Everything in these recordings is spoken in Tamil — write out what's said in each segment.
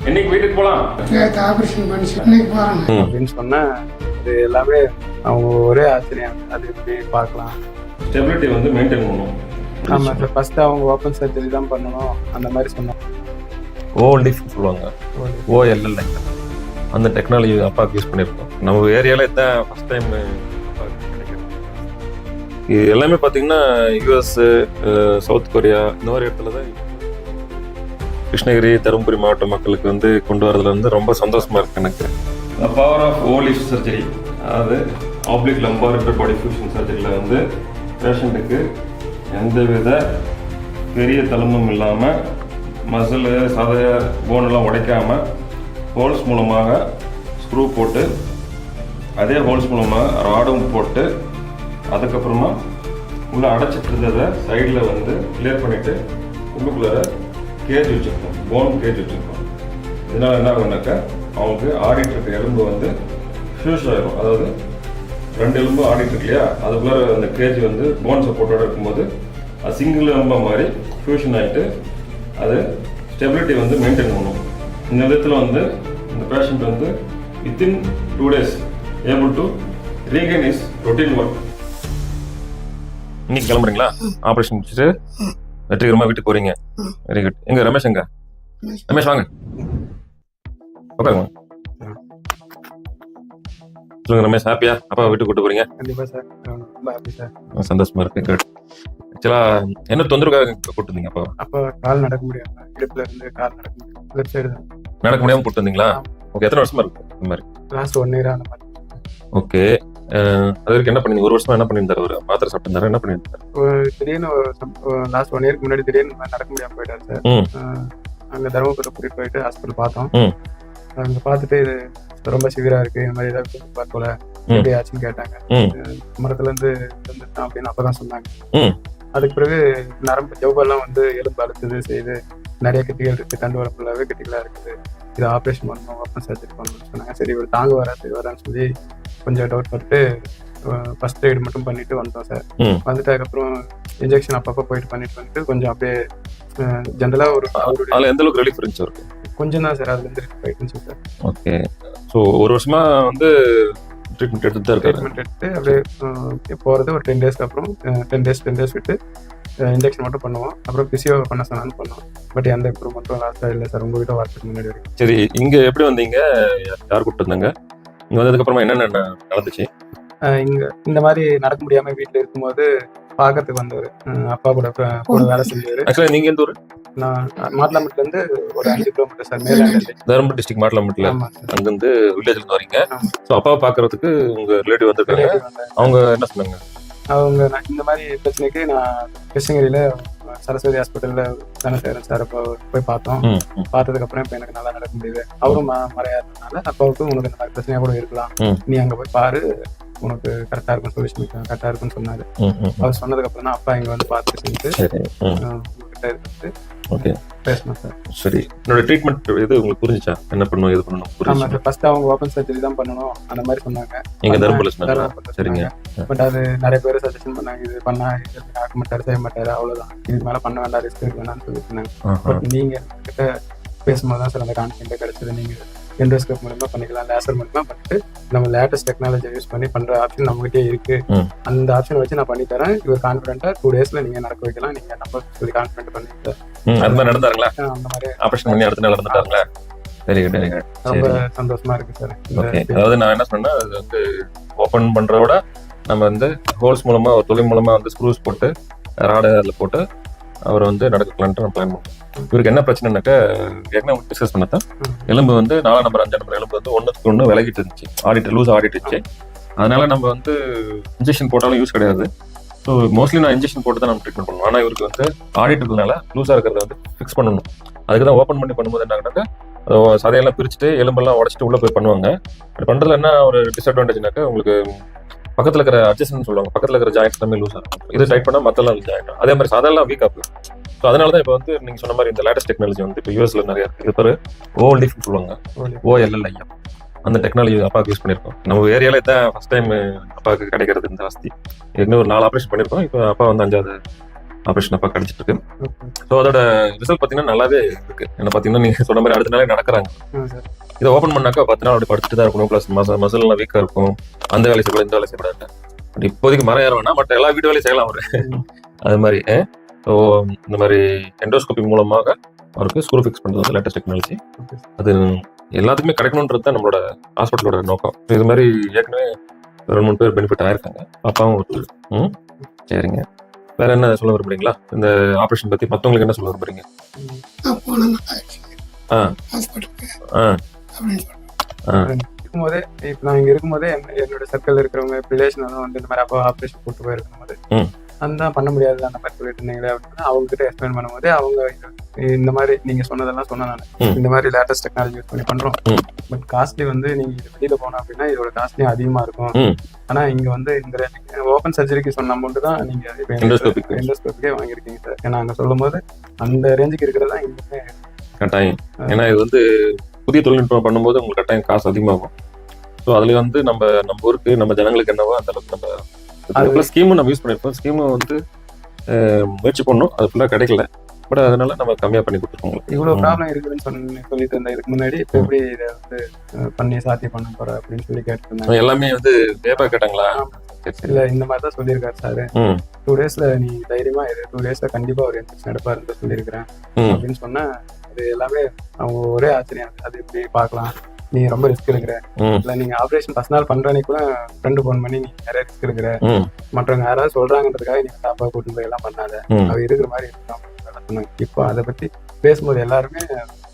இன்னைக்கு வீட்டுக்கு போகலாம். ஆப்ரேஷன் பண்ணி இன்னைக்கு போகிறாங்க அப்படின்னு சொன்னால் அது எல்லாமே அவங்க ஒரே ஆச்சரியம். அது எப்படி பார்க்கலாம், ஸ்டெபிலிட்டி வந்து மெயின்டைன் பண்ணணும். ஆமாம் சார். ஃபஸ்ட்டு அவங்க ஓப்பன் சர்ஜரி தான் பண்ணணும் அந்த மாதிரி சொன்னாங்க. ஓல்டிஃப் சொல்லுவாங்க, ஓஎல்எல் அந்த டெக்னாலஜி அப்பாவுக்கு யூஸ் பண்ணியிருக்கோம். நம்ம ஏரியாவில் இதான் ஃபஸ்ட் டைம் கிடைக்கிறது. இது எல்லாமே பார்த்தீங்கன்னா யூஎஸ், சவுத் கொரியா இந்த மாதிரி இடத்துல தான் கிருஷ்ணகிரி தருமபுரி மாவட்ட மக்களுக்கு வந்து கொண்டு வரதுல வந்து ரொம்ப சந்தோஷமா இருக்கு எனக்கு. பவர் ஆஃப் ஓலிஃப் சர்ஜரி, அதாவது ஆப்ளிக் லம்பார் அப்பர் பாடி ஃபியூஷன் சர்ஜரியில் வந்து பேஷண்ட்டுக்கு எந்தவித பெரிய தழும்பும் இல்லாமல் மசில் சதைய போனெல்லாம் உடைக்காமல் ஹோல்ஸ் மூலமாக ஸ்க்ரூ போட்டு அதே ஹோல்ஸ் மூலமாக ராடும் போட்டு அதுக்கப்புறமா உள்ளே அடைச்சிட்டு இருந்ததை சைடில் வந்து கிளியர் பண்ணிவிட்டு உள்ளுக்குள்ளே கேஜ் வச்சுருக்கோம், போன் கேஜ் வச்சுருக்கோம். இதனால் என்ன ஆகுனாக்கா அவங்களுக்கு ஆடிட்டு இருக்க எலும்பு வந்து ஃபியூஸ் ஆகிடும். அதாவது 2 எலும்பு ஆடிட்டு இருக்கு இல்லையா, அதுக்குள்ளே அந்த கேஜ் வந்து போன் சப்போர்ட்டோடு இருக்கும்போது அது சிங்கிள் எலும்பாக மாதிரி ஃபியூஷன் ஆகிட்டு அது ஸ்டெபிலிட்டி வந்து மெயின்டைன் பண்ணும். இந்த விதத்தில் வந்து இந்த பேஷண்ட் வந்து within 2 days able to regain is routine work. இன்னைக்கு கிளம்புறீங்களா? ஆப்ரேஷன் முடிச்சுட்டு வெற்றிகரமாக வீட்டுக்கு போறீங்க. Very good. எங்க ரமேஷ் எங்க? ரமேஷ் வாங்க உட்காருங்க. சொல்லுங்க ரமேஷ், ஹாப்பியா அப்பா வீட்டுக்கு கூட்டு போறீங்க? கண்டிப்பாக சார், ரொம்ப ஹாப்பி சார். சந்தோஷமா இருக்கு. குட். ஆக்சுவலா என்ன தொந்தரவுக்காக கூட்டு வந்தீங்க அப்பா? அப்போ கால் நடக்க முடியாது, இடுப்புல இருந்து கால் நடக்க முடியாது, லெஃப்ட் சைடு தான் நடக்க முடியாம கூட்டு வந்தீங்களா? ஓகே. எத்தனை வருஷமா இருக்கு இந்த மாதிரி? லாஸ்ட் 1 year அந்த மாதிரி. ஓகே. அது வரைக்கும் என்ன பண்ணீங்க? 1 வருஷமா என்ன பண்ணியிருந்தாரு? ஒரு மாத்திரை சாப்பிட்டு என்ன பண்ணியிருந்தாரு? திடீர்னு லாஸ்ட் 1 yearக்கு முன்னாடி திடீர்னு நடக்க முடியாம போயிட்டாரு சார். அங்கே தருமபுரி கூட்டிட்டு போயிட்டு ஹாஸ்பிட்டல் பார்த்தோம். அங்கே பார்த்துட்டு இது ரொம்ப சிவியரா இருக்கு, இந்த மாதிரி ஏதாவது பார்க்கல எப்படி ஆச்சுன்னு கேட்டாங்க. மரத்துல இருந்து வந்துட்டான் அப்படின்னு அப்பதான் சொன்னாங்க. அதுக்கு பிறகு நரம்பு ஜவ்வெல்லாம் வந்து எலும்பு அழுத்துது செய்யுது, நிறைய கட்டிகள் இருக்கு, தண்டு வரப்புலாவே கட்டிகளா இருக்குது, இது ஆப்ரேஷன் பண்ணணும், ஓப்பன் சர்ஜரி பண்ணணும்னு சொன்னாங்க. சரி இவர் தாங்க வரான்னு சொல்லி கொஞ்சம் டவுட் பட்டு ஃபர்ஸ்ட் எய்டு மட்டும் பண்ணிட்டு வந்தோம் சார். வந்துட்டு அதுக்கப்புறம் இன்ஜெக்ஷன் அப்பப்போ போயிட்டு பண்ணிட்டு கொஞ்சம் அப்படியே ஜென்ரலா ஒரு அதுல எந்த அளவுக்கு ரிலீஃப் இருந்துச்சு அவருக்கு? கொஞ்சம் தான் சார், அதுல இருந்து போயிட்டு சார். ஓகே. ஸோ 1 வருஷமா வந்து ட்ரீட்மெண்ட் எடுத்துட்டு தான் இருக்காரு. ட்ரீட்மெண்ட் எடுத்து அப்படியே போகிறது ஒரு 10 days அப்புறம் 10 days விட்டு இன்ஜெக்ஷன் மட்டும் பண்ணுவோம். அப்புறம் பிசியோ பண்ண சொன்னாலும் பண்ணுவோம். பட் எந்த இம்ப்ரூவ்மெண்ட்டும் லாஸ்ட்டாக இல்லை சார், உங்ககிட்ட வரதுக்கு முன்னாடி வரைக்கும். சரி, இங்க எப்படி வந்தீங்க? யார் கூப்பிட்டு வந்தாங்க? இங்க வந்ததுக்கு அப்புறமா என்னென்ன நடந்துச்சு? இங்க இந்த மாதிரி நடக்க முடியாம வீட்டுல இருக்கும்போது பாக்கிறதுக்கு வந்தவர், அப்பா கூட வேலை செஞ்சவர். ஆக்சுவலா நீங்க எந்த ஊரு? நான் மாட்லாமட்டில இருந்து ஒரு 5 kilometer சார், மேலாண்ட தருமபுரி டிஸ்ட்ரிக்ட் மாட்லாமட்டில. அங்கிருந்து வில்லேஜ்ல இருந்து வரீங்க. ஸோ அப்பாவை பாக்குறதுக்கு உங்க ரிலேட்டிவ் வந்திருக்காங்க. அவங்க என்ன சொன்னாங்க? அவங்க இந்த மாதிரி பிரச்சனைக்கு நான் கிருஷ்ணகிரியில சரஸ்வதி ஹாஸ்பிட்டல்ல தானே சேரேன் சார். அப்போ போய் பார்த்தோம். பார்த்ததுக்கு அப்புறம் இப்போ எனக்கு நல்லா நடக்க முடியுது. அவரும் மறையாததுனால அப்பாவுக்கு உனக்கு இந்த மாதிரி பிரச்சனையா கூட இருக்கலாம், நீ அங்க போய் பாரு, உனக்கு கரெக்டா இருக்கும், சொல்யூஷன் கரெக்டா இருக்குன்னு சொன்னாரு. அவர் சொன்னதுக்கு அப்புறம் தான் அப்பா இங்க வந்து பார்த்து செஞ்சு உங்ககிட்ட இருந்து பேசணும் சார். சரி, என்னோட ட்ரீட்மெண்ட் இது உங்களுக்கு புரிஞ்சுச்சா? என்ன பண்ணணும், எது பண்ணணும்? ஆமா சார், ஃபர்ஸ்ட் அவங்க ஓப்பன் சர்ஜரி தான் பண்ணணும் அந்த மாதிரி சொன்னாங்க. நீங்க தருமபுரில? சரிங்க. பட் அது நிறைய பேர் சஜஷன் பண்ணாங்க, இது பண்ணா ஆக மாட்டாரு, செய்ய மாட்டாரு, அவ்வளவுதான், இதுக்கு மேல பண்ண வேண்டாம், ரிஸ்க் இருக்கு வேணாம்னு சொல்லி சொன்னாங்க. பட் நீங்க கிட்ட பேசும்போது தான் சார் அந்த கான்ஃபிடென்ட் கிடைச்சது. நீங்க எண்டோஸ்கோப் மூலமா பண்ணிக்கலாம், லேசர் மூலமா பண்ணிட்டு நம்ம லேட்டஸ்ட் டெக்னாலஜி யூஸ் பண்ணி பண்ற ஆப்ஷன் நம்மகிட்டே இருக்கு. அந்த ஆப்ஷன் வச்சு நான் பண்ணி தரேன், இவர் கான்ஃபிடென்ட்டா 2 daysல நீங்க நடக்க வைக்கலாம், நீங்க நம்ம சொல்லி கான்ஃபிடென்ட் பண்ணிட்டு அது மாதிரி நடந்தாருங்களா? அந்த மாதிரி ஆபரேஷன் பண்ணி அடுத்த நாள் நடந்துட்டாங்களா? Very good, very good. ரொம்ப சந்தோஷமா இருக்கு சார். ஓகே. அதாவது நான் என்ன சொன்னேன்னா, அது வந்து ஓப்பன் பண்றத விட நம்ம வந்து ஹோல்ஸ் மூலமா ஒரு தொழில் மூலமா வந்து ஸ்க்ரூஸ் போட்டு ராடை அதில் போட்டு அவரை வந்து நடக்கலான்ட்டு நான் பிளான் பண்ணுவோம். இவருக்கு என்ன பிரச்சனைனாக்கா, ஏற்கனவே டிஸ்கஸ் பண்ணத்தான் எலும்பு வந்து 4 நம்பர் 5 நம்பர் எலும்பு வந்து 1க்கு 1 விலகிட்டு இருந்துச்சு, லூஸ் ஆடிட்டு இருந்துச்சு. அதனால நம்ம வந்து இன்ஜெக்ஷன் போட்டாலும் யூஸ் கிடையாது. ஸோ மோஸ்ட்லி நான் இன்ஜெக்ஷன் போட்டு தான் நம்ம ட்ரீட்மெண்ட் பண்ணுவோம். ஆனால் இவருக்கு வந்து ஆடிட்டு இருக்கிறதுனால லூஸாக இருக்கிறத வந்து ஃபிக்ஸ் பண்ணணும். அதுக்கு தான் ஓப்பன் பண்ணி பண்ணும்போது என்னாக்கா சதையெல்லாம் பிரிச்சுட்டு எலும்பெல்லாம் உடச்சிட்டு உள்ளே போய் பண்ணுவாங்க. அப்படி பண்ணுறதுல என்ன ஒரு டிஸ்அட்வான்டேஜ்னாக்கா, உங்களுக்கு பக்கத்தில் இருக்கிற அட்ஜஸ்ட்மெண்ட் சொல்லுவாங்க, பக்கத்தில் இருக்கிற ஜாயிண்ட்ஸ் எல்லாமே லூஸ் ஆகும். இது டைட் பண்ணால் மற்றெல்லாம் ஜாயிண்ட் ஆகும். அதே மாதிரி சதையெல்லாம் வீக் ஆகும். ஸோ அதனால தான் இப்போ வந்து நீங்கள் சொன்ன மாதிரி இந்த லேட்டஸ்ட் டெக்னாலஜி வந்து இப்போ யூஎஸ்ல நிறைய இருக்குது. இது பேர் ஓல்டிஃப் சொல்லுவாங்க, ஓஎல்எல் அந்த டெக்னாலஜி அப்பாவுக்கு யூஸ் பண்ணியிருக்கோம். நம்ம ஏரியாவில் இதான் ஃபர்ஸ்ட் டைம் அப்பாவுக்கு கிடைக்கிறது இந்த வசதி. ஏற்கனவே ஒரு 4 ஆப்ரேஷன் பண்ணியிருக்கோம். இப்போ அப்பா வந்து 5வது ஆப்ரேஷன் அப்போ கிடைச்சிட்டு இருக்கு. ஸோ அதோட ரிசல்ட் பார்த்தீங்கன்னா நல்லாவே இருக்கு. என்ன பார்த்தீங்கன்னா நீங்க சொன்ன மாதிரி அடுத்த நாளே நடக்கிறாங்க. இதை ஓப்பன் பண்ணாக்கா 10 நாள் அப்படி படுத்துட்டு தான் இருக்கணும். ப்ளஸ் மசில்லாம் வீக்காக இருக்கும். அந்த வேலை செய்யக்கூடாது, இந்த வேலை செய்யக்கூடாது. பட் இப்போதைக்கு மரம் ஏற வேணாம், மற்ற எல்லா வீட்டு வேலையும் செய்யலாம் அவரு. அது மாதிரி ஸோ இந்த மாதிரி எண்டோஸ்கோபி மூலமாக அவருக்கு ஸ்க்ரூ ஃபிக்ஸ் பண்ணுறது வந்து லேட்டஸ்ட் டெக்னாலஜி. அது எல்லாத்துக்குமே கிடைக்கணுன்றது தான் நம்மளோட ஹாஸ்பிட்டலோட நோக்கம். இது மாதிரி ஏற்கனவே 2-3 பேர் பெனிஃபிட் ஆயிருக்காங்க. அப்பாவும் ஒரு சரிங்க. வேற என்ன சொல்ல விரும்புறீங்களா இந்த ஆப்ரேஷன் பத்தி? மற்றவங்களுக்கு என்ன சொல்ல விரும்புறீங்க? இருக்கும்போதே இப்போ நான் இங்க இருக்கும்போதே என்னோட சர்க்கிள் இருக்கிறவங்க ரிலேஷன் எல்லாம் வந்து இந்த மாதிரி அப்பா ஆப்ரேஷன் கூட்டு போயிருக்கும் போது அதுதான் பண்ண முடியாது அந்த மாதிரி சொல்லிட்டு இருந்தீங்களே அப்படின்னா அவங்க கிட்ட எக்ஸ்பிளைன் பண்ணும்போது அவங்க இந்த மாதிரி நீங்க சொன்னதெல்லாம் சொன்னா இந்த மாதிரி லேட்டஸ்ட் டெக்னாலஜி யூஸ் பண்ணி பண்றோம். பட் காஸ்ட்லி வந்து நீங்க வெளியில போனோம் அப்படின்னா இதோட காஸ்ட்லியும் அதிகமா இருக்கும். ஆனா இங்க வந்து இந்த ஓப்பன் சர்ஜரிக்கு சொன்ன அமௌண்ட் தான் நீங்க எண்டோஸ்கோபிக்கே வாங்கிருக்கீங்க சார். ஏன்னா அங்க சொல்லும் போது அந்த ரேஞ்சுக்கு இருக்கிறதா இங்கே கட்டாயம். ஏன்னா இது வந்து புதிய தொழில்நுட்பம் பண்ணும்போது உங்களுக்கு கட்டாயம் காசு அதிகமாகும். ஸோ அதுல வந்து நம்ம ஊருக்கு நம்ம ஜனங்களுக்கு என்னவோ அந்த அளவுக்கு நம்ம ஸ்கீமும் நம்ம யூஸ் பண்ணிருக்கோம். ஸ்கீமும் வந்து முயற்சி பண்ணோம், அது ஃபுல்லாக கிடைக்கல. பட் அதனால நம்ம கம்மியாக பண்ணி கொடுத்துருக்கோம். இவ்வளவு ப்ராப்ளம் இருக்குதுன்னு சொல்லிட்டு இருந்தேன் இதுக்கு முன்னாடி. இப்போ எப்படி இதை வந்து பண்ணி சாத்தியம் பண்ண போற அப்படின்னு சொல்லி கேட்டுருந்தேன். எல்லாமே வந்து வேப்பா கேட்டாங்களா? இல்ல இந்த மாதிரி தான் சொல்லியிருக்காரு சார். 2 daysல நீ தைரியமா 2 daysல கண்டிப்பா ஒரு இன்ஜெக்ஷன் எடுப்பாருன்னு சொல்லியிருக்கிறேன் அப்படின்னு சொன்னா அது எல்லாமே அவங்க ஒரே ஆச்சரியம். அது எப்படி பார்க்கலாம், நீ ரொம்ப ரிஸ்க் எடுக்கிற, இல்ல நீங்க ஆபரேஷன் ஃபர்ஸ்ட் நாள் பண்றனே கூட ஃப்ரெண்டு போன் பண்ணி நீ நிறைய ரிஸ்க் எடுக்கிற, மற்றவங்க யாராவது சொல்றாங்கன்றதுக்காக நீங்க தாப்பா கூட்டிட்டு போய் எல்லாம் பண்ணாத, அவ இருக்கிற மாதிரி சொன்னாங்க. இப்போ அதை பத்தி பேசும்போது எல்லாருமே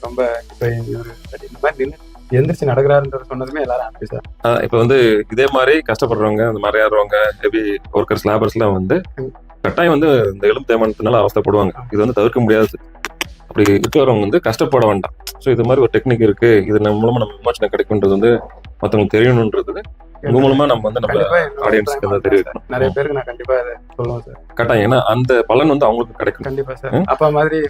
ரொம்ப இப்ப இந்த மாதிரி நின்று எந்திரிச்சு நடக்கிறாருன்ற சொன்னதுமே எல்லாரும் ஹாப்பி சார். இப்ப வந்து இதே மாதிரி கஷ்டப்படுறவங்க, இந்த மாதிரி ஏறவங்க, ஹெவி ஒர்க்கர்ஸ், லேபர்ஸ் எல்லாம் வந்து கட்டாயம் வந்து இந்த எலும்பு தேய்மானத்தினால அவஸ்தைப்படுவாங்க. இது வந்து தவிர்க்க முடியாது. அப்படி இருக்கிறவங்க வந்து கஷ்டப்பட வேண்டாம். ஸோ இது மாதிரி ஒரு டெக்னிக் இருக்கு, இது நம்ம மூலமா நம்ம விமோசனம் கிடைக்கும்ன்றது வந்து மற்றவங்களுக்கு தெரியணுன்றது இது மூலமா நம்ம வந்து நம்ம ஆடியன்ஸ்க்கு தான் தெரிவிக்கணும். நிறைய பேருக்கு நான் கண்டிப்பா அதை சொல்லுவேன் சார். கட்டாயம். ஏன்னா அந்த பலன் வந்து அவங்களுக்கு கிடைக்கும். கண்டிப்பா சார். அப்ப மாதிரி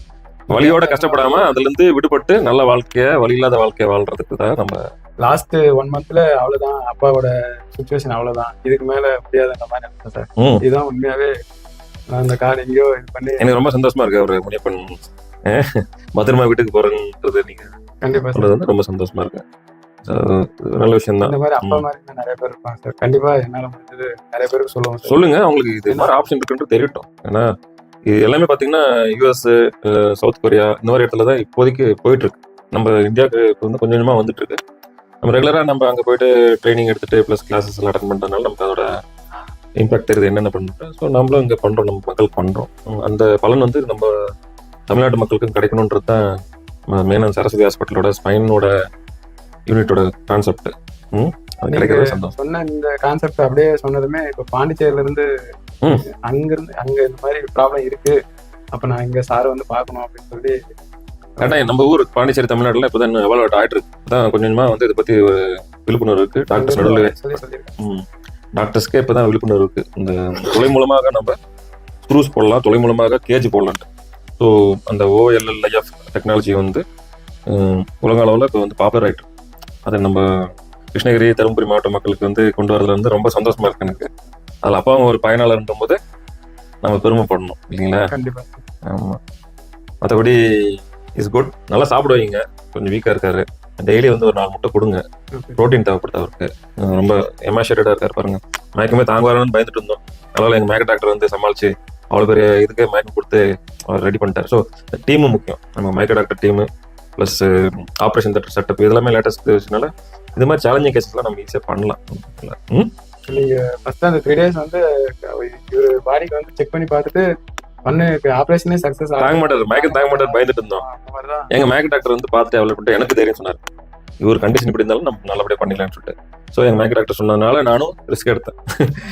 வலியோட கஷ்டப்படாம அதுல இருந்து விடுபட்டு நல்ல வாழ்க்கைய, வலி இல்லாத வாழ்க்கைய வாழ்றதுக்கு தான் நம்ம லாஸ்ட் 1 monthல அவ்வளவுதான், அப்பாவோட சுச்சுவேஷன் அவ்வளவுதான், இதுக்கு மேல முடியாதுன்ற மாதிரி நினைச்சேன் சார். இதுதான் உண்மையாவே அந்த கார்டு எங்கேயோ இது பண்ணி எனக்கு ரொம்ப சந்தோஷமா இருக்கு. ஒரு முனியப்பன் பத்திரமா வீட்டுக்கு போறேன்றது நீங்க கண்டிப்பா சொல்றது வந்து ரொம்ப சந்தோஷமா இருக்கு. நல்ல விஷயம் தான். இந்த மாதிரி அப்பா மாதிரி நிறைய பேர் இருப்பாங்க சார். கண்டிப்பா என்னால முடிஞ்சது நிறைய பேருக்கு சொல்லுவோம். சொல்லுங்க, அவங்களுக்கு இது மாதிரி ஆப்ஷன் இருக்குன்றது தெரியட்டும். ஏன்னா இது எல்லாமே பாத்தீங்கன்னா US, சவுத் கொரியா இந்த மாதிரி இடத்துல தான் இப்போதைக்கு போயிட்டு இருக்கு. நம்ம இந்தியாவுக்கு இப்போ வந்து கொஞ்சம் கொஞ்சமா வந்துட்டு இருக்கு. நம்ம ரெகுலரா நம்ம அங்க போயிட்டு ட்ரைனிங் எடுத்துட்டு பிளஸ் கிளாஸஸ் எல்லாம் அட்டன் பண்றதுனால நமக்கு அதோட இம்பாக்ட் தெரியுது என்னென்ன பண்ணுறோம். ஸோ நம்மளும் இங்கே பண்றோம், நம்ம மக்களுக்கு பண்றோம். அந்த பலன் வந்து நம்ம தமிழ்நாட்டு மக்களுக்கும் கிடைக்கணுன்றது தான் மெயினாக சரஸ்வதி ஹாஸ்பிட்டலோட ஸ்பைனோட யூனிட்டோட கான்செப்ட். அது கிடைக்கிறத சந்தோஷம். சொன்ன இந்த கான்செப்ட் அப்படியே சொன்னதுமே இப்போ பாண்டிச்சேரியில இருந்து அங்கிருந்து அங்க இந்த மாதிரி ப்ராப்ளம் இருக்கு, அப்ப நான் இங்க சாரை வந்து பார்க்கணும் அப்படின்னு சொல்லி கட்டாயம். நம்ம ஊர் பாண்டிச்சேரி தமிழ்நாட்டில் இப்போதான் எவால்வேட் ஆயிட்டு இருக்கு. தான் கொஞ்சம் கொஞ்சமா வந்து இதை பத்தி ஒரு விழிப்புணர்வு இருக்கு. டாக்டர்ஸ் நடுவில் டாக்டர்ஸ்க்கே இப்போதான் விழிப்புணர்வு இருக்கு. இந்த தொலை மூலமாக நம்ம ஸ்க்ரூஸ் போடலாம், தொலை மூலமாக கேஜ் போடலான்ட்டு. ஸோ அந்த OLLIF டெக்னாலஜி வந்து உலக அளவில் இப்போ வந்து பாப்புலர் ஆயிட்டு, அதை நம்ம கிருஷ்ணகிரி, தருமபுரி மாவட்ட மக்களுக்கு வந்து கொண்டு வரதுல வந்து ரொம்ப சந்தோஷமா இருக்கு எனக்கு. அதில் அப்பாவும் ஒரு பயனாளர்ன்ற போது நம்ம பெருமைப்படணும் இல்லைங்களா? கண்டிப்பா. ஆமா. மற்றபடி இஸ் குட். நல்லா சாப்பிடுவீங்க. கொஞ்சம் வீக்கா இருக்காரு. டெய்லி வந்து ஒரு 4 முட்டை கொடுங்க. ப்ரோட்டீன் தேவைப்படுது அவருக்கு. ரொம்ப எமாஷியேட்டடா இருக்காரு பாருங்க. மயக்கமே தாங்குவாரான்னு பயந்துட்டு இருந்தோம். அதனால எங்க மயக்க டாக்டர் வந்து சமாளிச்சு அவ்வளோ பெரிய இதுக்கு மயக்கம் கொடுத்து அவர் ரெடி பண்ணிட்டார். ஸோ டீமும் முக்கியம். நம்ம மயக்க doctor team plus operation theatre setup இதெல்லாமே லேட்டஸ்ட் விஷயனால இது மாதிரி சேலஞ்சிங் கேசஸ்லாம் நம்ம ஈஸியாக பண்ணலாம். நீங்க ஃபர்ஸ்ட் அந்த 3 days வந்து இவரு பாடிக்கு வந்து செக் பண்ணி பார்த்துட்டு பண்ணு ஆப்ரேஷனே சக்சஸ் தாங்க மாட்டார், மயக்கம் தாங்க மாட்டார், பயந்துட்டு இருந்தோம். எங்க மயக்க டாக்டர் வந்து பார்த்துட்டு அவ்வளோ பண்ணிட்டு எனக்கு தெரியும் சொன்னார், இவர் கண்டிஷன் இப்படி இருந்தாலும் நம்ம நல்லபடியாக பண்ணிடலாம்னு சொல்லிட்டு. ஸோ எங்க மயக்க டாக்டர் சொன்னதுனால நானும் ரிஸ்க் எடுத்தேன்.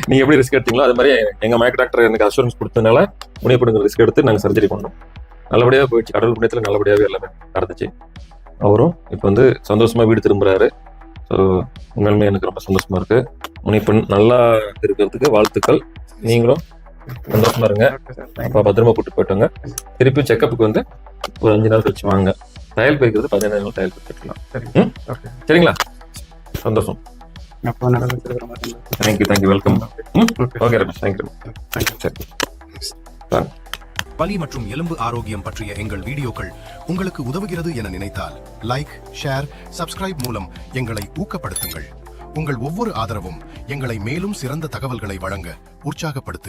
நீங்க எப்படி ரிஸ்க் எடுத்தீங்களோ அது மாதிரி எங்க மயக்க டாக்டர் எனக்கு அஷூரன்ஸ் கொடுத்ததுனால முனைப்படுங்க ரிஸ்க் எடுத்து நாங்கள் சர்ஜரி பண்ணோம். நல்லபடியாக போயிடுச்சு. கடவுள் புண்ணியத்தில் நல்லபடியாகவே எல்லாமே நடந்துச்சு. அவரும் இப்போ வந்து சந்தோஷமா வீடு திரும்புறாரு. ஸோ உண்மையுமே எனக்கு ரொம்ப சந்தோஷமா இருக்கு. முனைப்பெண் நல்லா இருக்கிறதுக்கு வாழ்த்துக்கள். நீங்களும் சந்தோஷமா இருங்க. அப்பா பத்திரமா கூட்டு போயிட்டாங்க. திருப்பி செக்கப்புக்கு வந்து ஒரு 5 நாள் கழிச்சு வாங்க. ட்ரையல் போய்க்கிறது 15 நாள் ட்ரையல் போய்க்கலாம். சரிங்களா? சந்தோஷம். Thank you, welcome. Okay Ramesh, thank you. சரி. பல்லி மற்றும் எலும்பு ஆரோக்கியம் பற்றிய எங்கள் வீடியோக்கள் உங்களுக்கு உதவுகிறது என நினைத்தால் லைக், ஷேர், சப்ஸ்கிரைப் மூலம் எங்களை ஊக்கப்படுத்துங்கள். உங்கள் ஒவ்வொரு ஆதரவும் எங்களை மேலும் சிறந்த தகவல்களை வழங்க உற்சாகப்படுத்துகிறது.